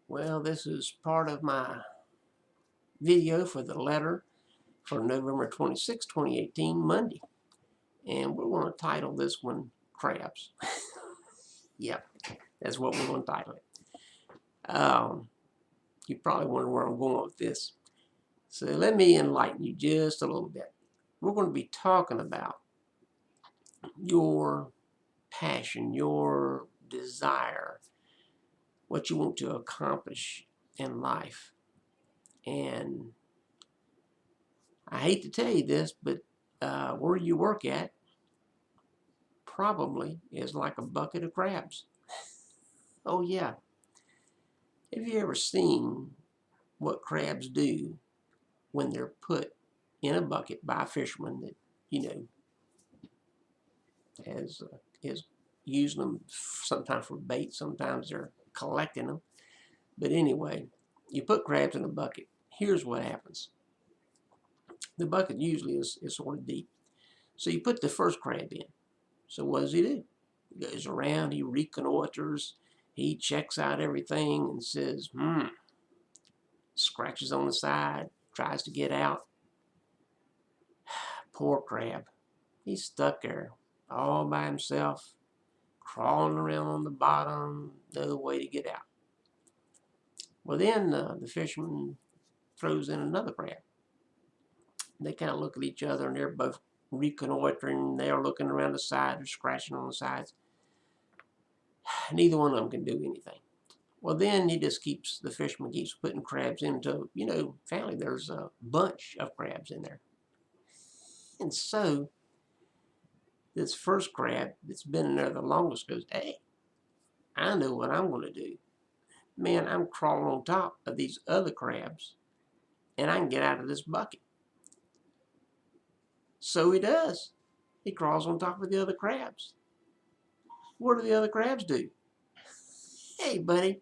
Well, this is part of my video for the letter for November 26, 2018, Monday. And we're going to title this one Crabs. Yep, that's what we're going to title it. You probably wonder where I'm going with this. So let me enlighten you just a little bit. We're going to be talking about your passion, your desire, what you want to accomplish in life. And I hate to tell you this, but where you work at probably is like a bucket of crabs. Oh, yeah. Have you ever seen what crabs do when they're put in a bucket by a fisherman that, has is using them sometimes for bait, sometimes they're collecting them. But anyway, you put crabs in a bucket. Here's what happens. The bucket usually is sort of deep. So you put the first crab in. So what does he do? He goes around, he reconnoiters, he checks out everything and says, scratches on the side, tries to get out. Poor crab. He's stuck there all by himself, crawling around on the bottom, no way to get out. Well, then the fisherman throws in another crab. They kind of look at each other and they're both reconnoitering. They're looking around the side, they're scratching on the sides. Neither one of them can do anything. Well, then the fisherman keeps putting crabs into, finally there's a bunch of crabs in there. And so this first crab that's been in there the longest goes, hey, I know what I'm going to do. Man, I'm crawling on top of these other crabs and I can get out of this bucket. So he does. He crawls on top of the other crabs. What do the other crabs do? Hey, buddy,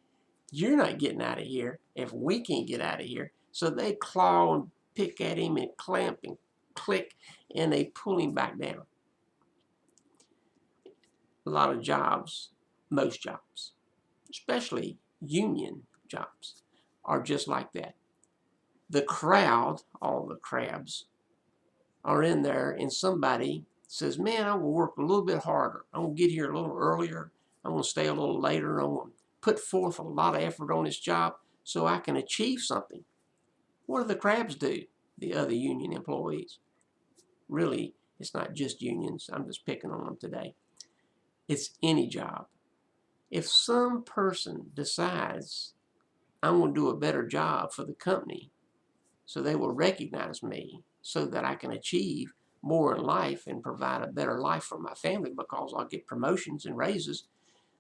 you're not getting out of here if we can't get out of here. So they claw and pick at him and clamp and click, and they pull him back down. A lot of jobs, most jobs, especially union jobs, are just like that. The crowd, all the crabs, are in there, and somebody says, man, I'm going to work a little bit harder. I'm going to get here a little earlier. I'm going to stay a little later. I'm going to put forth a lot of effort on this job so I can achieve something. What do the crabs do, the other union employees? Really, it's not just unions. I'm just picking on them today. It's any job. If some person decides I'm going to do a better job for the company so they will recognize me so that I can achieve more in life and provide a better life for my family because I'll get promotions and raises,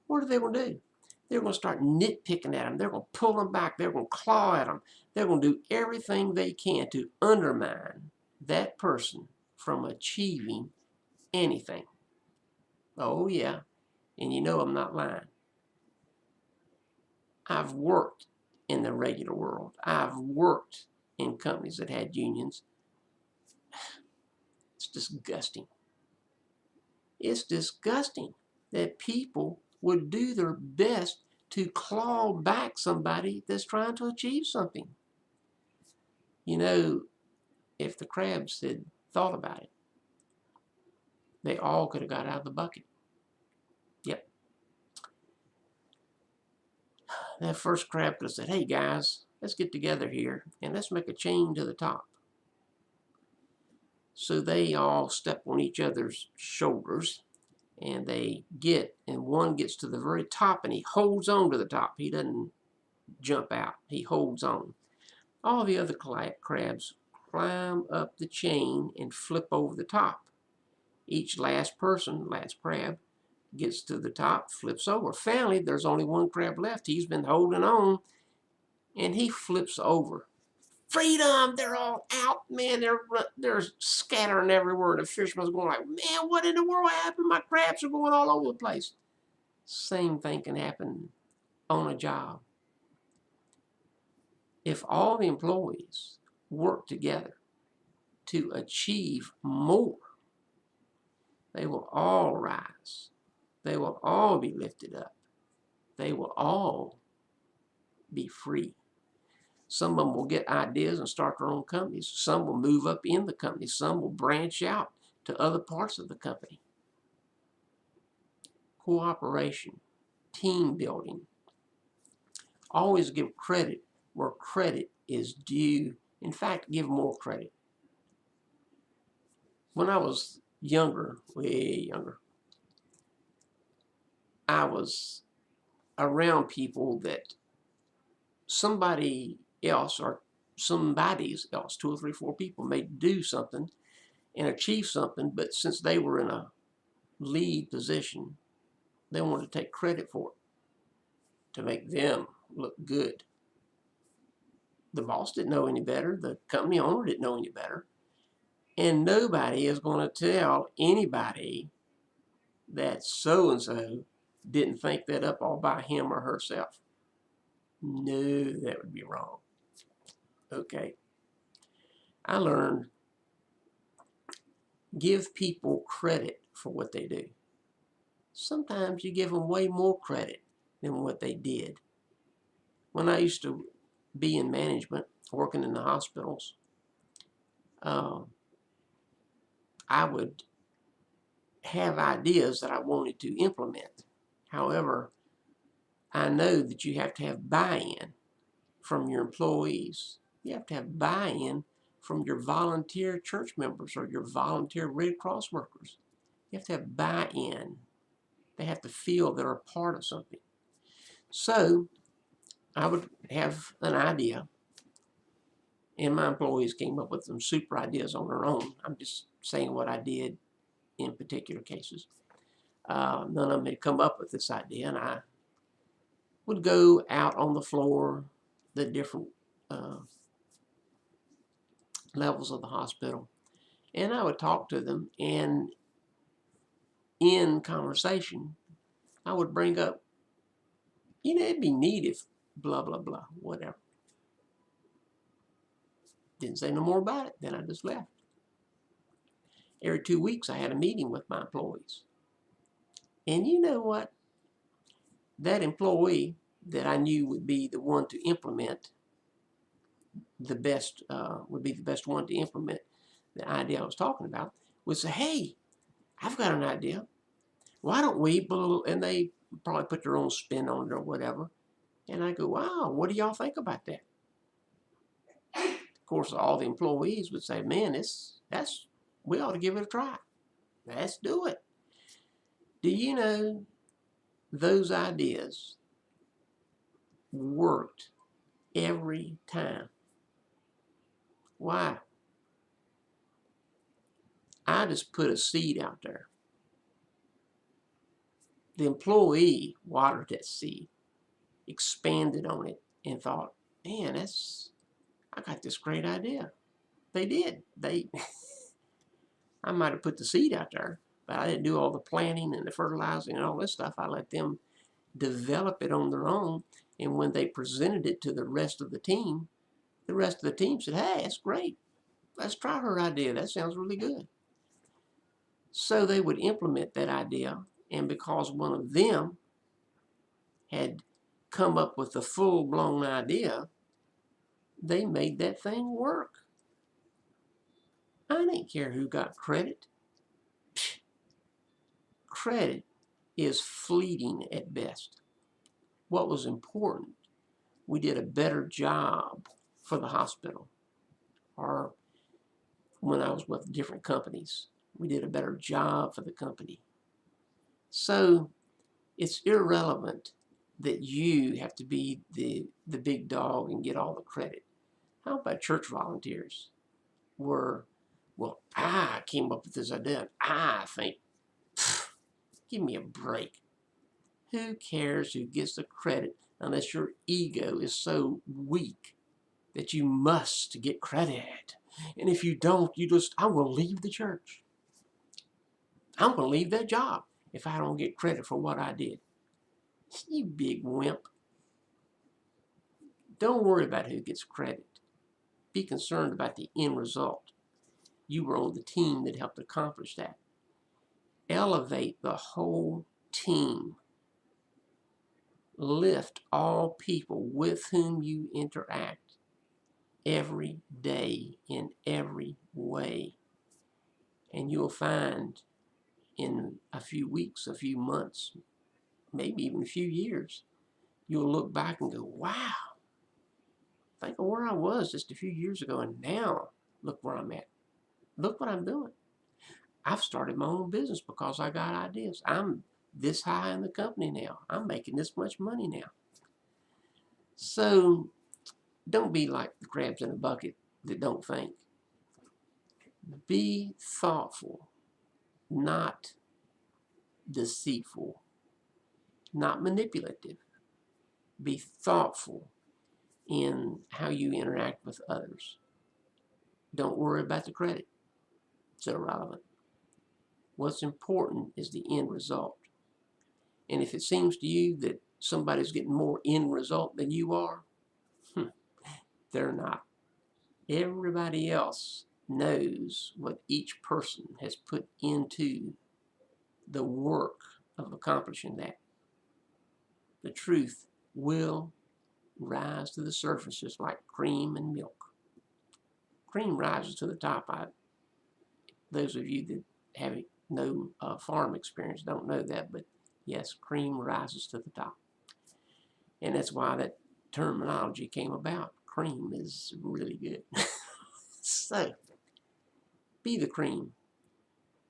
what are they going to do? They're going to start nitpicking at them. They're going to pull them back. They're going to claw at them. They're going to do everything they can to undermine that person from achieving anything. Oh, yeah. And I'm not lying. I've worked in the regular world. I've worked in companies that had unions. It's disgusting. It's disgusting that people would do their best to claw back somebody that's trying to achieve something. If the crabs had thought about it, they all could have got out of the bucket. Yep. That first crab could have said, hey guys, let's get together here and let's make a chain to the top. So they all step on each other's shoulders and one gets to the very top and he holds on to the top. He doesn't jump out. He holds on. All the other crabs climb up the chain and flip over the top. Each last crab, gets to the top, flips over. Finally, there's only one crab left. He's been holding on, and he flips over. Freedom! They're all out, man. They're scattering everywhere. The fisherman's going like, man, what in the world happened? My crabs are going all over the place. Same thing can happen on a job. If all the employees work together to achieve more, they will all rise. They will all be lifted up. They will all be free. Some of them will get ideas and start their own companies. Some will move up in the company. Some will branch out to other parts of the company. Cooperation, team building. Always give credit where credit is due. In fact, give more credit. When I was younger, way younger, I was around people that somebody else or somebody's else, 2 or 3, 4 people may do something and achieve something, but since they were in a lead position, they wanted to take credit for it to make them look good. The boss didn't know any better. The company owner didn't know any better. And nobody is going to tell anybody that so-and-so didn't think that up all by him or herself. No, that would be wrong. Okay. I learned give people credit for what they do. Sometimes you give them way more credit than what they did. When I used to be in management, working in the hospitals, I would have ideas that I wanted to implement. However, I know that you have to have buy-in from your employees. You have to have buy-in from your volunteer church members or your volunteer Red Cross workers. You have to have buy-in. They have to feel they're a part of something. So I would have an idea, and my employees came up with some super ideas on their own. I'm just saying what I did in particular cases. None of them had come up with this idea, and I would go out on the floor, the different levels of the hospital, and I would talk to them, and in conversation, I would bring up, it'd be neat if blah, blah, blah, whatever. Didn't say no more about it, then I just left. Every 2 weeks, I had a meeting with my employees. And you know what? That employee that I knew would be the one to implement the best, would be the best one to implement the idea I was talking about, would say, hey, I've got an idea. Why don't we, and they probably put their own spin on it or whatever. And I go, wow, what do y'all think about that? Of course, all the employees would say, man, we ought to give it a try. Let's do it. Do you know those ideas worked every time? Why? I just put a seed out there. The employee watered that seed, expanded on it, and thought, man, I got this great idea. They did. I might have put the seed out there, but I didn't do all the planting and the fertilizing and all this stuff. I let them develop it on their own. And when they presented it to the rest of the team said, hey, that's great. Let's try her idea. That sounds really good. So they would implement that idea. And because one of them had come up with a full-blown idea, they made that thing work. I didn't care who got credit. Credit is fleeting at best. What was important, we did a better job for the hospital. Or when I was with different companies, we did a better job for the company. So it's irrelevant that you have to be the big dog and get all the credit. How about church volunteers? Well, I came up with this idea. I think, give me a break. Who cares who gets the credit unless your ego is so weak that you must get credit? And if you don't, I will leave the church. I'm going to leave that job if I don't get credit for what I did. You big wimp. Don't worry about who gets credit. Be concerned about the end result. You were on the team that helped accomplish that. Elevate the whole team. lift all people with whom you interact every day in every way. And you'll find in a few weeks, a few months, maybe even a few years, you'll look back and go, wow, think of where I was just a few years ago, and now look where I'm at. Look what I'm doing. I've started my own business because I got ideas. I'm this high in the company now. I'm making this much money now. So don't be like the crabs in a bucket that don't think. Be thoughtful, not deceitful, not manipulative. Be thoughtful in how you interact with others. Don't worry about the credit. It's irrelevant. What's important is the end result. And if it seems to you that somebody's getting more end result than you are, they're not. Everybody else knows what each person has put into the work of accomplishing that. The truth will rise to the surface just like cream and milk. Cream rises to the top. Those of you that have no farm experience don't know that, but yes, cream rises to the top. And that's why that terminology came about. Cream is really good. So, be the cream.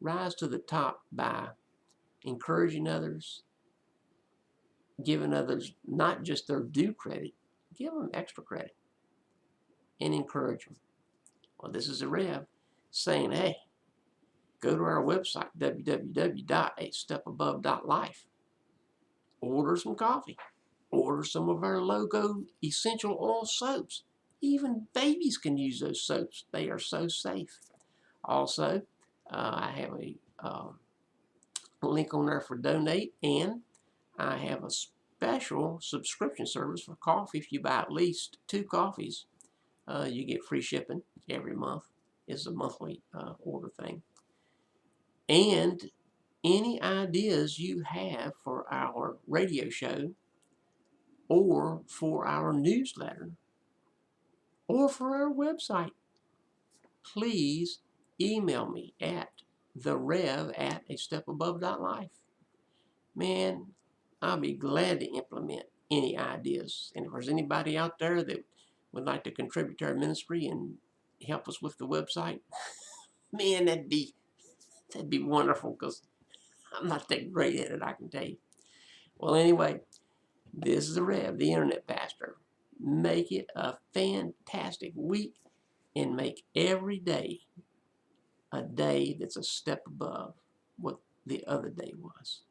Rise to the top by encouraging others, giving others not just their due credit, give them extra credit, and encourage them. Well, this is a Rev saying, hey, go to our website, www.astepabove.life. Order some coffee. Order some of our logo essential oil soaps. Even babies can use those soaps. They are so safe. Also, I have a link on there for donate, and I have a special subscription service for coffee. If you buy at least 2 coffees, you get free shipping every month. It's a monthly order thing. And any ideas you have for our radio show, or for our newsletter, or for our website, please email me at therev@astepabove.life. Man, I'll be glad to implement any ideas. And if there's anybody out there that would like to contribute to our ministry and help us with the website, man, that'd be wonderful, because I'm not that great at it, I can tell you. Well, anyway, this is the Rev, the Internet Pastor. Make it a fantastic week, and make every day a day that's a step above what the other day was.